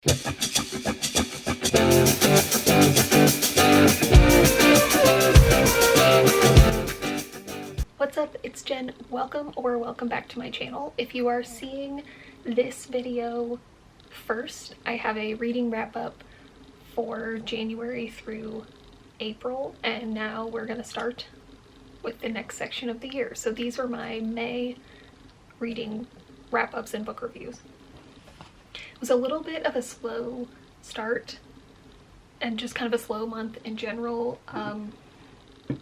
What's up, it's Jen. Welcome back to my channel. If you are seeing this video first, I have a reading wrap up for January through April, and now we're gonna start with the next section of the year. So these were my May reading wrap-ups and book reviews. It was a little bit of a slow start and just kind of a slow month in general.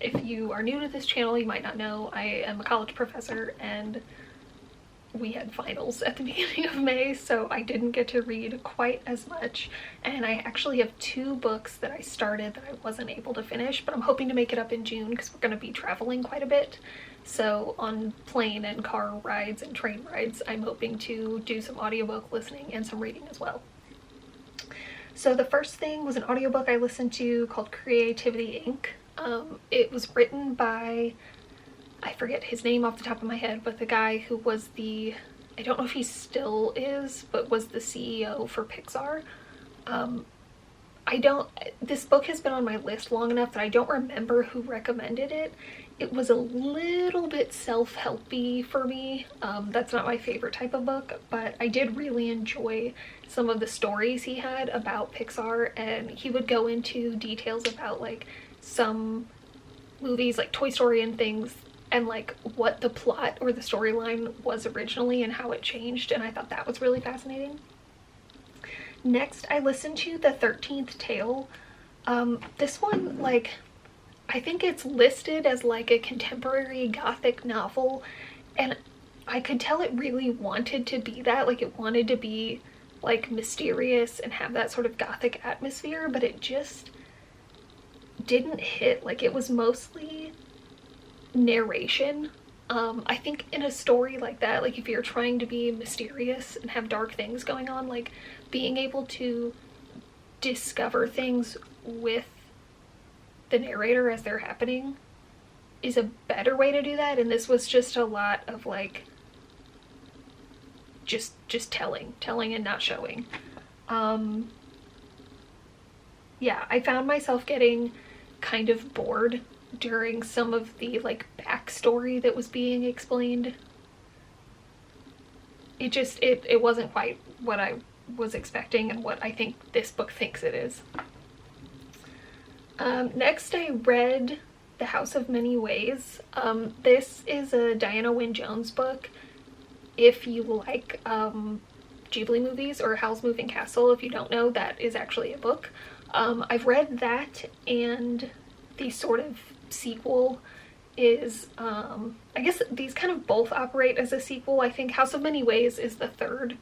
If you are new to this channel, you might not know I am a college professor and we had finals at the beginning of May, so I didn't get to read quite as much, and I actually have 2 books that I started that I wasn't able to finish, but I'm hoping to make it up in June because we're going to be traveling quite a bit. So on plane and car rides and train rides, I'm hoping to do some audiobook listening and some reading as well. So the first thing was an audiobook I listened to called Creativity Inc. It was written by, I forget his name off the top of my head, but the guy who was I don't know if he still is, but was the CEO for Pixar. This book has been on my list long enough that I don't remember who recommended it. It was a little bit self-helpy for me. That's not my favorite type of book, but I did really enjoy some of the stories he had about Pixar, and he would go into details about like some movies like Toy Story and things, and like what the plot or the storyline was originally and how it changed, and I thought that was really fascinating. Next, I listened to The 13th Tale. This one, like, I think it's listed as like a contemporary gothic novel, and I could tell it really wanted to be that. Like, it wanted to be like mysterious and have that sort of gothic atmosphere, but it just didn't hit. Like, it was mostly narration. I think in a story like that, like if you're trying to be mysterious and have dark things going on, like being able to discover things with the narrator as they're happening is a better way to do that, and this was just a lot of like just telling and not showing. Yeah, I found myself getting kind of bored during some of the like backstory that was being explained. It wasn't quite what I was expecting and what I think this book thinks it is. Next, I read The House of Many Ways. This is a Diana Wynne Jones book. If you like Ghibli movies, or Howl's Moving Castle, if you don't know, that is actually a book. I've read that, and the sort of sequel is, I guess these kind of both operate as a sequel. I think House of Many Ways is the 3rd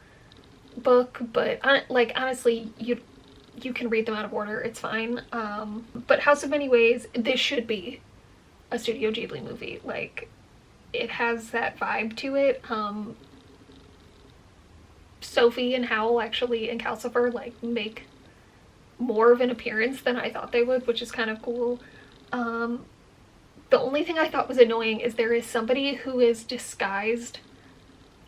book, but like honestly, you can read them out of order, it's fine. But House of Many Ways, this should be a Studio Ghibli movie. Like, it has that vibe to it. Sophie and Howl actually and Calcifer like make more of an appearance than I thought they would, which is kind of cool. The only thing I thought was annoying is there is somebody who is disguised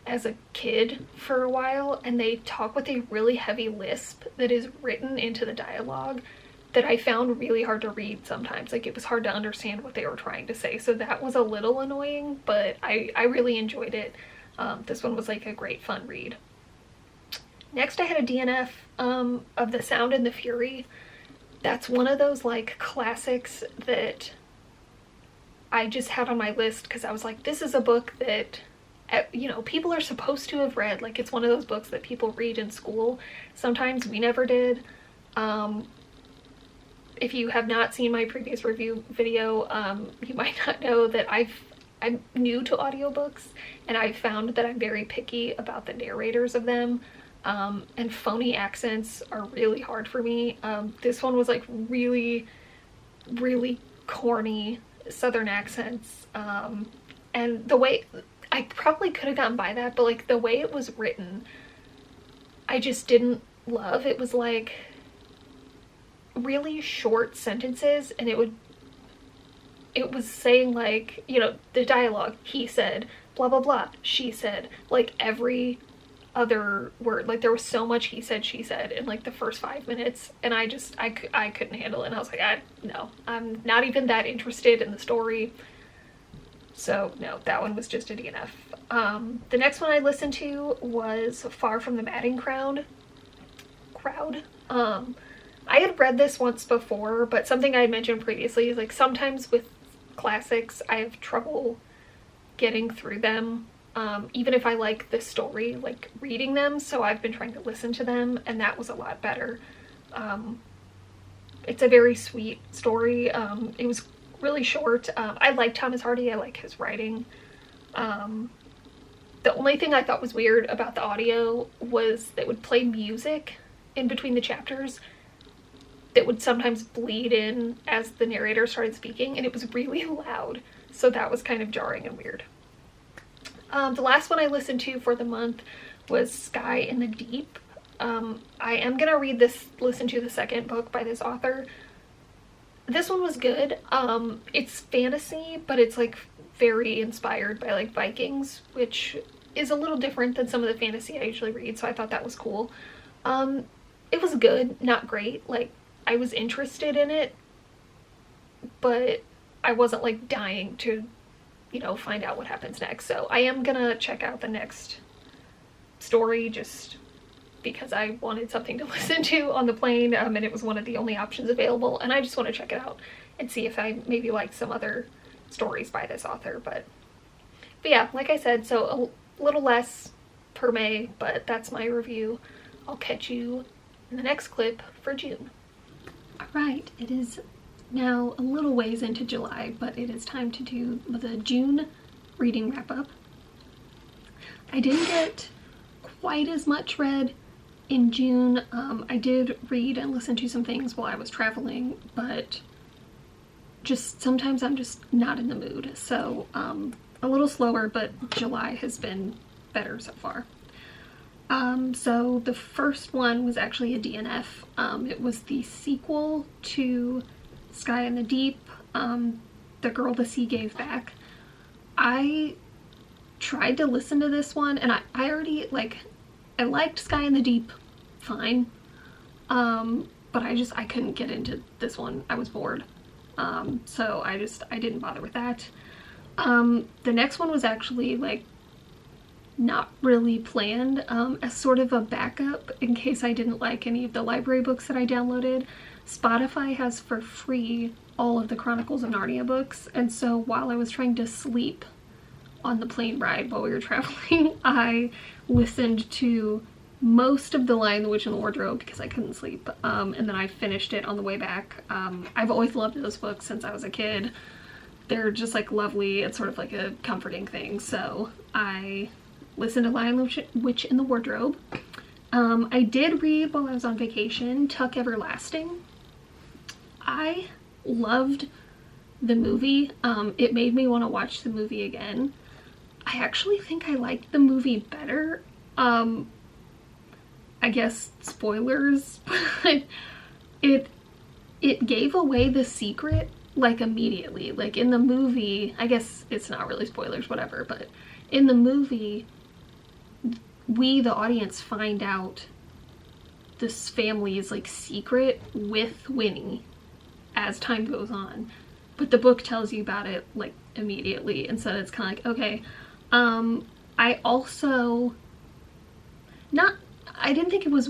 as a kid for a while, and they talk with a really heavy lisp that is written into the dialogue that I found really hard to read sometimes. Like, it was hard to understand what they were trying to say, so that was a little annoying, but I really enjoyed it. This one was like a great fun read. Next, I had a DNF of The Sound and the Fury. That's one of those like classics that I just had on my list because I was like, this is a book that, you know, people are supposed to have read. Like, it's one of those books that people read in school. Sometimes we never did. If you have not seen my previous review video, you might not know that I'm new to audiobooks, and I've found that I'm very picky about the narrators of them. And phony accents are really hard for me. This one was like really corny Southern accents, and the way I probably could have gotten by that, but like the way it was written, I just didn't love. It was like really short sentences, and it was saying like, you know, the dialogue, he said, blah blah blah, she said, like every other word. Like there was so much he said, she said in like the first 5 minutes, and I couldn't handle it. And I was like, no, I'm not even that interested in the story. So no, that one was just a DNF. The next one I listened to was Far from the Madding Crowd. I had read this once before, but something I had mentioned previously is like sometimes with classics I have trouble getting through them, even if I like the story, like reading them. So I've been trying to listen to them, and that was a lot better. It's a very sweet story. It was really short. I like Thomas Hardy. I like his writing. The only thing I thought was weird about the audio was they would play music in between the chapters that would sometimes bleed in as the narrator started speaking, and it was really loud. So that was kind of jarring and weird. The last one I listened to for the month was Sky in the Deep. I am gonna listen to the second book by this author. This one was good. It's fantasy, but it's like very inspired by like Vikings, which is a little different than some of the fantasy I usually read, so I thought that was cool. It was good, not great. Like, I was interested in it, but I wasn't like dying to, you know, find out what happens next. So I am gonna check out the next story just because I wanted something to listen to on the plane, and it was one of the only options available, and I just want to check it out and see if I maybe like some other stories by this author. But yeah, like I said, so a little less per May, but that's my review. I'll catch you in the next clip for June. Alright, it is now a little ways into July, but it is time to do the June reading wrap up. I didn't get quite as much read in June. I did read and listen to some things while I was traveling, but just sometimes I'm just not in the mood. So a little slower, but July has been better so far. So the first one was actually a DNF. It was the sequel to Sky in the Deep, The Girl the Sea Gave Back. I tried to listen to this one, and I already, like, I liked Sky in the Deep fine, but I couldn't get into this one. I was bored. So I didn't bother with that. The next one was actually, like, not really planned, as sort of a backup in case I didn't like any of the library books that I downloaded. Spotify has for free all of the Chronicles of Narnia books, and so while I was trying to sleep on the plane ride while we were traveling, I listened to most of The Lion, the Witch, and the Wardrobe because I couldn't sleep, and then I finished it on the way back. I've always loved those books since I was a kid. They're just like lovely. It's sort of like a comforting thing, so I listened to Lion, the Witch, and the Wardrobe. I did read while I was on vacation Tuck Everlasting. I loved the movie. It made me want to watch the movie again. I actually think I liked the movie better. I guess spoilers, but it gave away the secret like immediately. Like in the movie, I guess it's not really spoilers, whatever, but in the movie, we, the audience, find out this family's like secret with Winnie as time goes on, but the book tells you about it like immediately, and so it's kind of like, okay. I also I didn't think it was,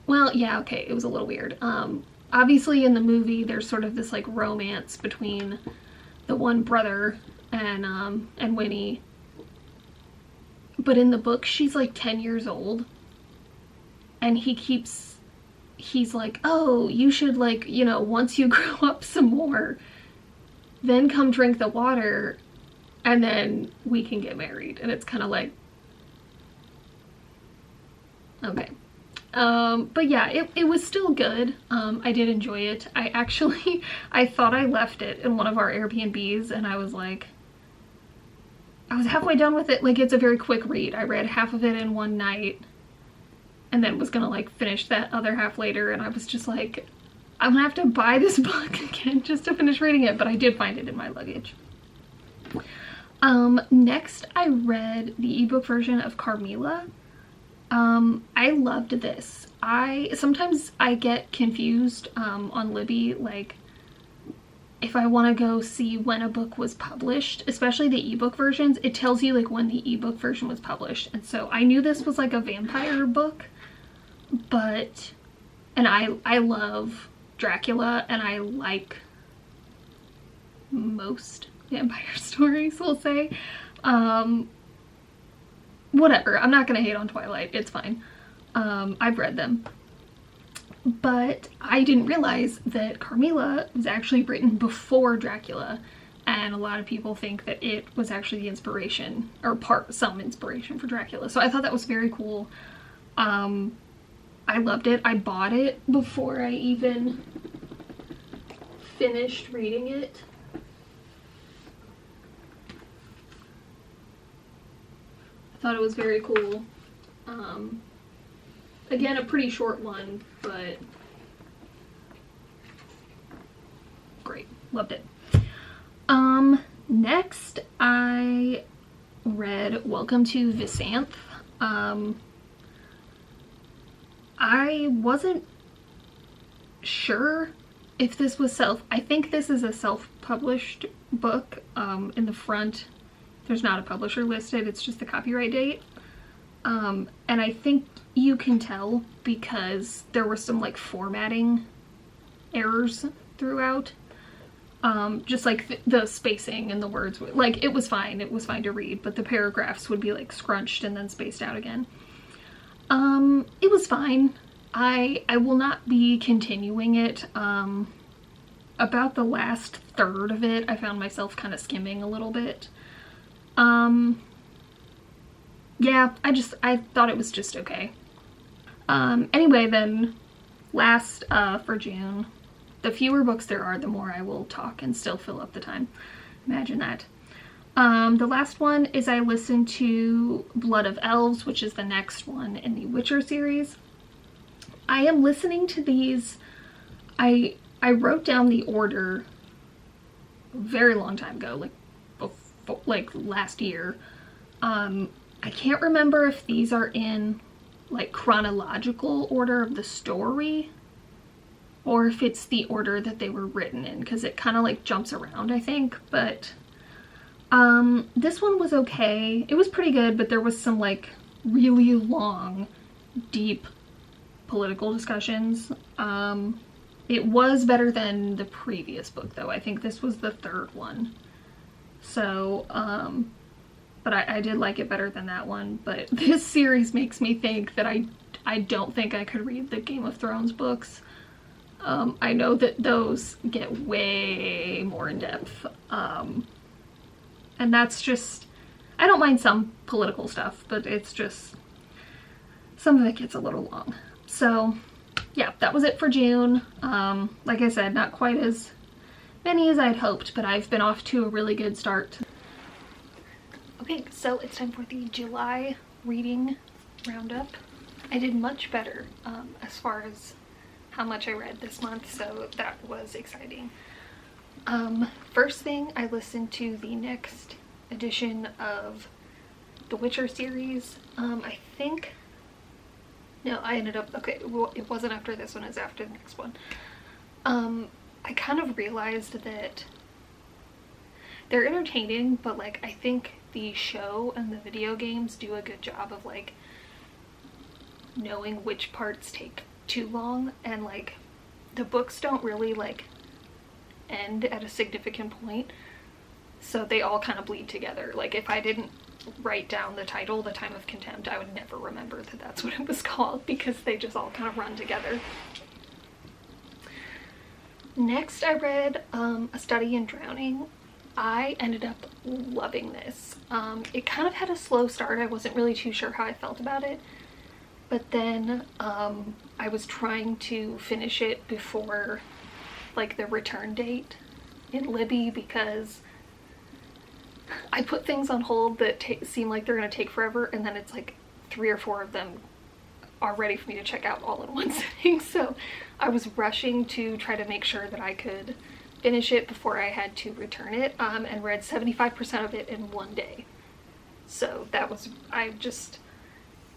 well, yeah, okay, it was a little weird. Obviously in the movie there's sort of this like romance between the one brother and Winnie, but in the book she's like 10 years old, and he's like, oh, you should, like, you know, once you grow up some more, then come drink the water and then we can get married. And it's kind of like, okay. But yeah, it was still good. I did enjoy it. I thought I left it in one of our Airbnbs, and I was like, I was halfway done with it. Like, it's a very quick read. I read half of it in one night and then was gonna like finish that other half later, and I was just like, I'm gonna have to buy this book again just to finish reading it, but I did find it in my luggage. Next I read the ebook version of Carmilla. I loved this. Sometimes I get confused on Libby, like if I want to go see when a book was published, especially the ebook versions, it tells you like when the ebook version was published. And so I knew this was like a vampire book, and I love Dracula, and I like most vampire stories, we'll say. Whatever, I'm not gonna hate on Twilight, it's fine. I've read them. But I didn't realize that Carmilla was actually written before Dracula, and a lot of people think that it was actually the inspiration, or some inspiration for Dracula. So I thought that was very cool. I loved it. I bought it before I even finished reading it. I thought it was very cool. Again, a pretty short one, but great. Loved it. Next I read Welcome to Visanth. I wasn't sure if this was I think this is a self-published book. In the front, there's not a publisher listed, it's just the copyright date. And I think you can tell because there were some like formatting errors throughout. Just like the spacing and the words, like it was fine to read, but the paragraphs would be like scrunched and then spaced out again. It was fine. I will not be continuing it. About the last third of it, I found myself kind of skimming a little bit. Yeah, I thought it was just okay. Anyway, then, last, for June, the fewer books there are, the more I will talk and still fill up the time. Imagine that. The last one is I listened to Blood of Elves, which is the next one in the Witcher series. I am listening to these. I wrote down the order a very long time ago, like before, like last year. I can't remember if these are in like chronological order of the story or if it's the order that they were written in, because it kind of like jumps around, I think. But this one was okay. It was pretty good, but there was some like really long, deep political discussions. It was better than the previous book though. I think this was the third one. So, but I did like it better than that one. But this series makes me think that I don't think I could read the Game of Thrones books. I know that those get way more in depth. And that's just, I don't mind some political stuff, but it's just, some of it gets a little long. So yeah, that was it for June. Like I said, not quite as many as I'd hoped, but I've been off to a really good start. Okay, so it's time for the July reading roundup. I did much better as far as how much I read this month, so that was exciting. First thing, I listened to the next edition of the Witcher series. I think, no, I ended up, okay, well, it wasn't after this one, it was after the next one. I kind of realized that they're entertaining, but like I think the show and the video games do a good job of like knowing which parts take too long, and like the books don't really like end at a significant point, so they all kind of bleed together. Like if I didn't write down the title, The Time of Contempt, I would never remember that that's what it was called, because they just all kind of run together. Next I read A Study in Drowning. I ended up loving this. It kind of had a slow start. I wasn't really too sure how I felt about it, but then I was trying to finish it before like the return date in Libby, because I put things on hold that seem like they're gonna take forever, and then it's like 3 or 4 of them are ready for me to check out all in one sitting. So I was rushing to try to make sure that I could finish it before I had to return it, and read 75% of it in one day. So that was,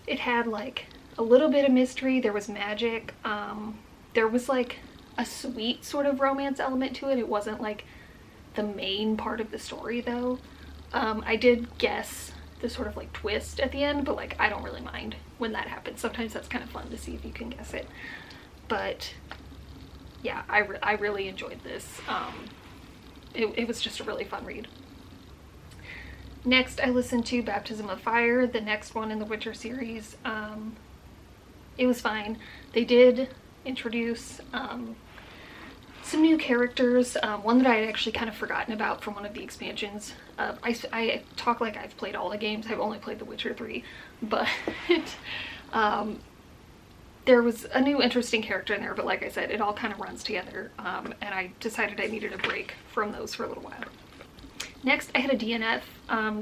It had like a little bit of mystery, there was magic, there was like a sweet sort of romance element to it. It wasn't like the main part of the story though. I did guess the sort of like twist at the end, but like I don't really mind when that happens. Sometimes that's kind of fun to see if you can guess it. But yeah, I really enjoyed this. It was just a really fun read. Next, I listened to Baptism of Fire, the next one in the Witcher series. It was fine. They did introduce some new characters, one that I had actually kind of forgotten about from one of the expansions. I talk like I've played all the games. I've only played The Witcher 3, but there was a new interesting character in there, but like I said, it all kind of runs together, and I decided I needed a break from those for a little while. Next, I had a DNF.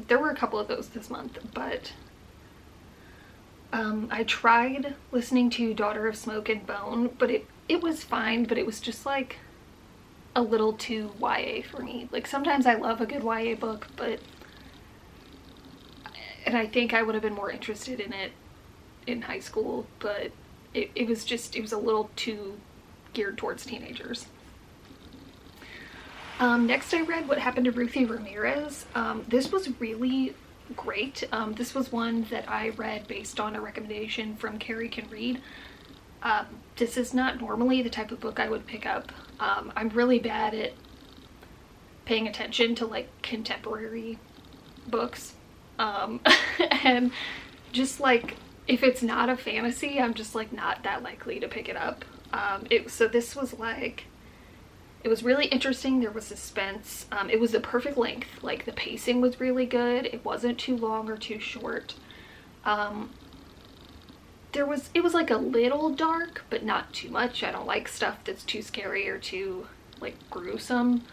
There were a couple of those this month, but I tried listening to Daughter of Smoke and Bone, but it was fine, but it was just like a little too YA for me. Like sometimes I love a good YA book, and I think I would have been more interested in it in high school, but it was a little too geared towards teenagers. Next I read What Happened to Ruthie Ramirez. This was really great. This was one that I read based on a recommendation from Carrie Can Read. This is not normally the type of book I would pick up. I'm really bad at paying attention to like contemporary books. And just like if it's not a fantasy, I'm just like not that likely to pick it up. So this was like, it was really interesting. There was suspense. It was the perfect length. Like the pacing was really good. It wasn't too long or too short. It was like a little dark, but not too much. I don't like stuff that's too scary or too like gruesome.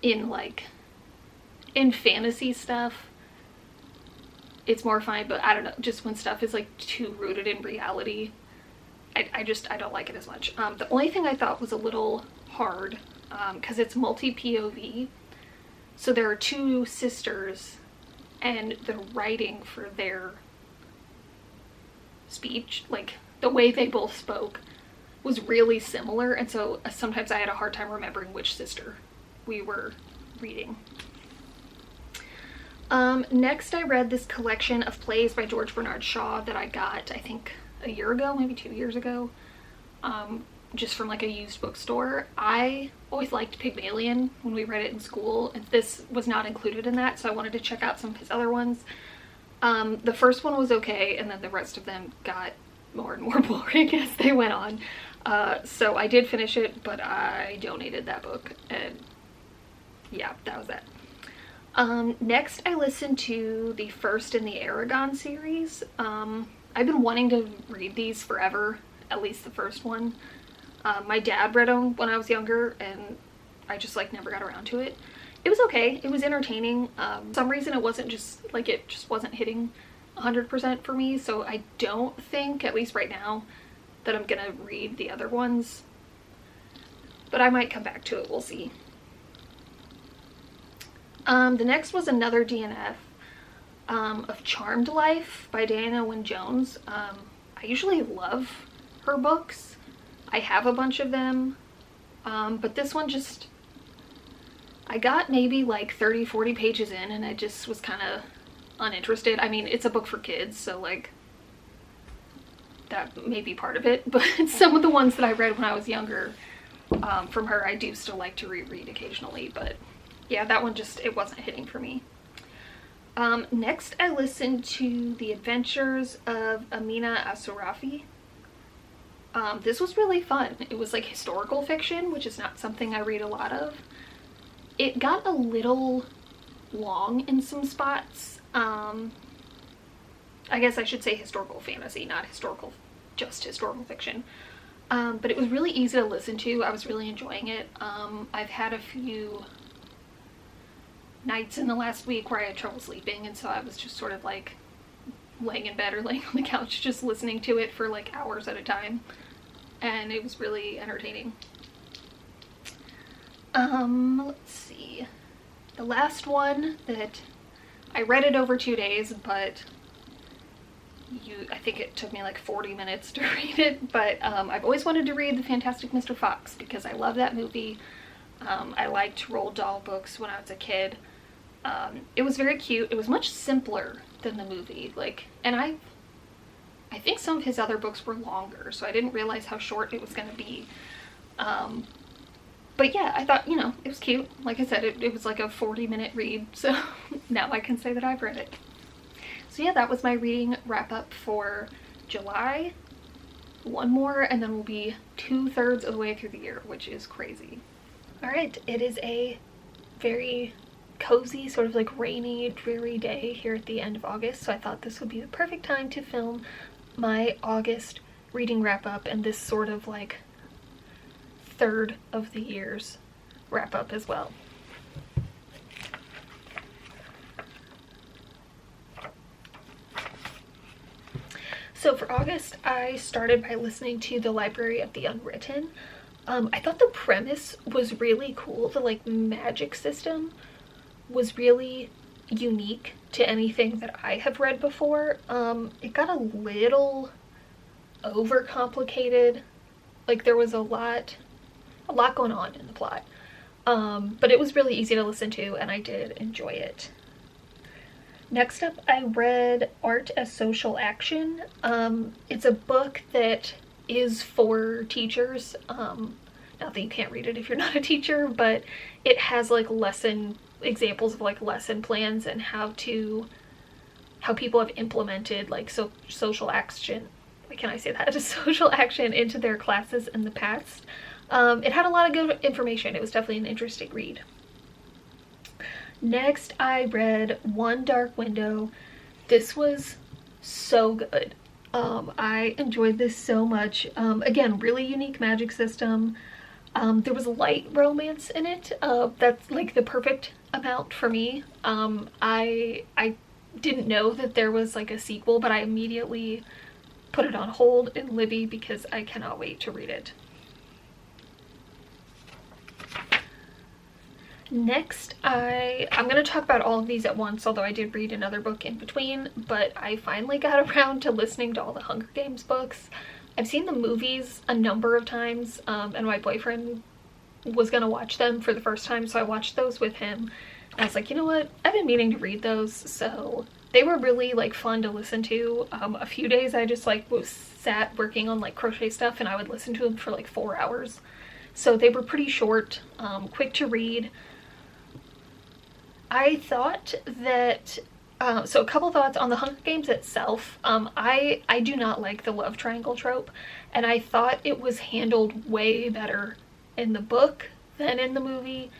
In fantasy stuff, it's more fine, but I don't know, just when stuff is like too rooted in reality, I don't like it as much. The only thing I thought was a little hard, because it's multi-POV, so there are two sisters, and the writing for their speech, like the way they both spoke, was really similar, and so sometimes I had a hard time remembering which sister we were reading. Next I read this collection of plays by George Bernard Shaw that I got, I think, a year ago, maybe 2 years ago, just from like a used bookstore. I always liked Pygmalion when we read it in school, and this was not included in that, so I wanted to check out some of his other ones. The first one was okay, and then the rest of them got more and more boring as they went on. So I did finish it, but I donated that book, and yeah, that was that. Next I listened to the first in the Aragon series. I've been wanting to read these forever, at least the first one. My dad read them when I was younger, and I just like never got around to it. It was okay. It was entertaining. For some reason it just wasn't hitting 100% for me, so I don't think, at least right now, that I'm gonna read the other ones. But I might come back to it, we'll see. The next was another DNF of Charmed Life by Diana Wynne Jones. I usually love her books. I have a bunch of them, but this one just, I got maybe like 30-40 pages in and I just was kind of uninterested. I mean, it's a book for kids, so like that may be part of it, but some of the ones that I read when I was younger from her, I do still like to reread occasionally, but yeah, that one just, it wasn't hitting for me. Next I listened to The Adventures of Amina Asurafi. This was really fun. It was like historical fiction, which is not something I read a lot of. It got a little long in some spots. I guess I should say historical fantasy, not just historical fiction. But it was really easy to listen to. I was really enjoying it. I've had a few nights in the last week where I had trouble sleeping, and so I was just sort of like laying in bed or laying on the couch just listening to it for like hours at a time, and it was really entertaining. Let's see, the last one that I read it over 2 days, but I think it took me like 40 minutes to read it. But I've always wanted to read The Fantastic Mr. Fox because I love that movie. I liked Roald Dahl books when I was a kid. It was very cute. It was much simpler than the movie. Like, and I think some of his other books were longer, so I didn't realize how short it was going to be. But yeah, I thought, you know, it was cute. Like I said, it was like a 40-minute read, so now I can say that I've read it. So yeah, that was my reading wrap up for July. One more, and then we'll be 2/3 of the way through the year, which is crazy. All right, it is a very cozy, sort of like rainy, dreary day here at the end of August, so I thought this would be the perfect time to film my August reading wrap up and this sort of like third of the year's wrap up as well. So for August, I started by listening to The Library of the Unwritten. I thought the premise was really cool. The like magic system was really unique to anything that I have read before. It got a little overcomplicated. Like there was a lot going on in the plot. But it was really easy to listen to and I did enjoy it. Next up, I read Art as Social Action. It's a book that is for teachers. Not that you can't read it if you're not a teacher, but it has like examples of like lesson plans and how people have implemented like social action. Why can't I say that? Social action into their classes in the past. It had a lot of good information. It was definitely an interesting read. Next, I read One Dark Window. This was so good. I enjoyed this so much. Again, really unique magic system. There was light romance in it. That's like the perfect amount for me. I didn't know that there was like a sequel, but I immediately put it on hold in Libby because I cannot wait to read it. Next, I'm going to talk about all of these at once, although I did read another book in between, but I finally got around to listening to all the Hunger Games books. I've seen the movies a number of times, and my boyfriend was going to watch them for the first time, so I watched those with him. And I was like, you know what? I've been meaning to read those, so they were really like fun to listen to. A few days I just like sat working on like crochet stuff and I would listen to them for like 4 hours. So they were pretty short, quick to read. I thought that, so a couple thoughts on the Hunger Games itself. I do not like the love triangle trope, and I thought it was handled way better in the book than in the movie.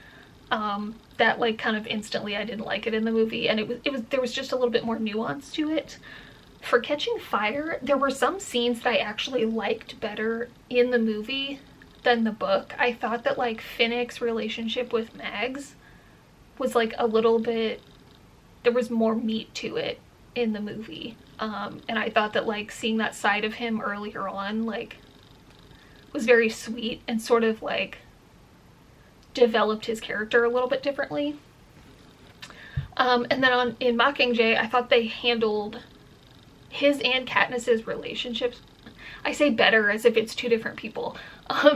That like kind of instantly I didn't like it in the movie, and there was just a little bit more nuance to it. For Catching Fire, there were some scenes that I actually liked better in the movie than the book. I thought that like Finnick's relationship with Mags was like a little bit, there was more meat to it in the movie. And I thought that like seeing that side of him earlier on like was very sweet and sort of like developed his character a little bit differently. And then in Mockingjay, I thought they handled his and Katniss's relationships, I say better as if it's two different people.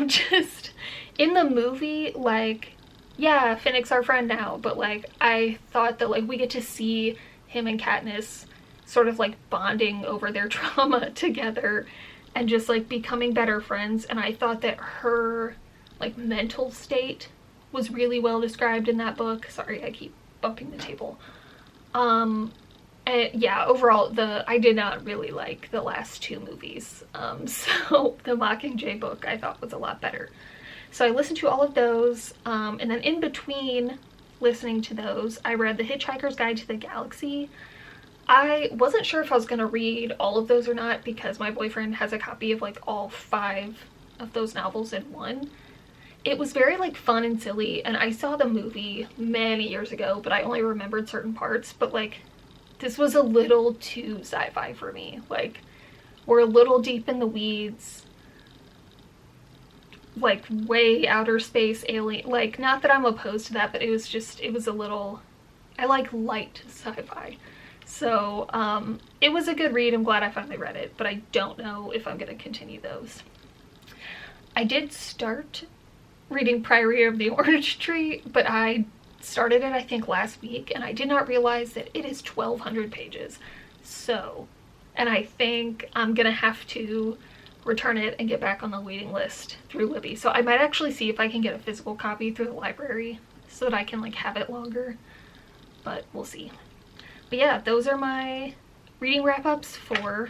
Just in the movie, like, yeah, Finnick's our friend now, but like I thought that like we get to see him and Katniss sort of like bonding over their trauma together and just like becoming better friends, and I thought that her like mental state was really well described in that book. Sorry, I keep bumping the table. And yeah, overall I did not really like the last two movies. So the Mockingjay book I thought was a lot better. So I listened to all of those, and then in between listening to those, I read The Hitchhiker's Guide to the Galaxy. I wasn't sure if I was going to read all of those or not because my boyfriend has a copy of like all 5 of those novels in one. It was very like fun and silly, and I saw the movie many years ago, but I only remembered certain parts. But like this was a little too sci-fi for me. Like we're a little deep in the weeds, like way outer space alien, like not that I'm opposed to that, but it was a little, I like light sci-fi. So it was a good read. I'm glad I finally read it, but I don't know if I'm going to continue those. I did start reading Priory of the Orange Tree, but I started it I think last week, and I did not realize that it is 1,200 pages. So, and I think I'm gonna have to return it and get back on the waiting list through Libby. So I might actually see if I can get a physical copy through the library so that I can like have it longer, but we'll see. But yeah, those are my reading wrap-ups for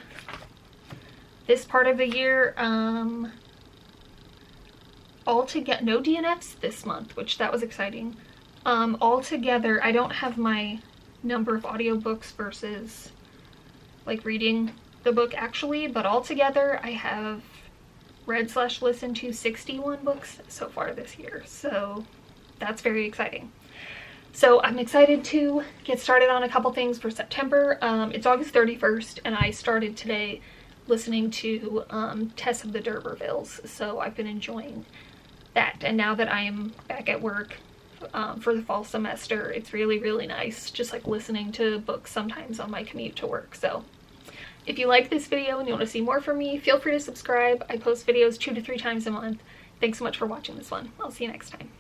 this part of the year. Altogether, no DNFs this month, which that was exciting. Altogether, I don't have my number of audiobooks versus like reading the book actually, but altogether I have read/listened to 61 books so far this year, so that's very exciting. So I'm excited to get started on a couple things for September. It's August 31st, and I started today listening to Tess of the D'Urbervilles, so I've been enjoying that. And now that I am back at work for the fall semester, it's really, really nice just like listening to books sometimes on my commute to work. So if you like this video and you want to see more from me, feel free to subscribe. I post videos 2 to 3 times a month. Thanks so much for watching this one. I'll see you next time.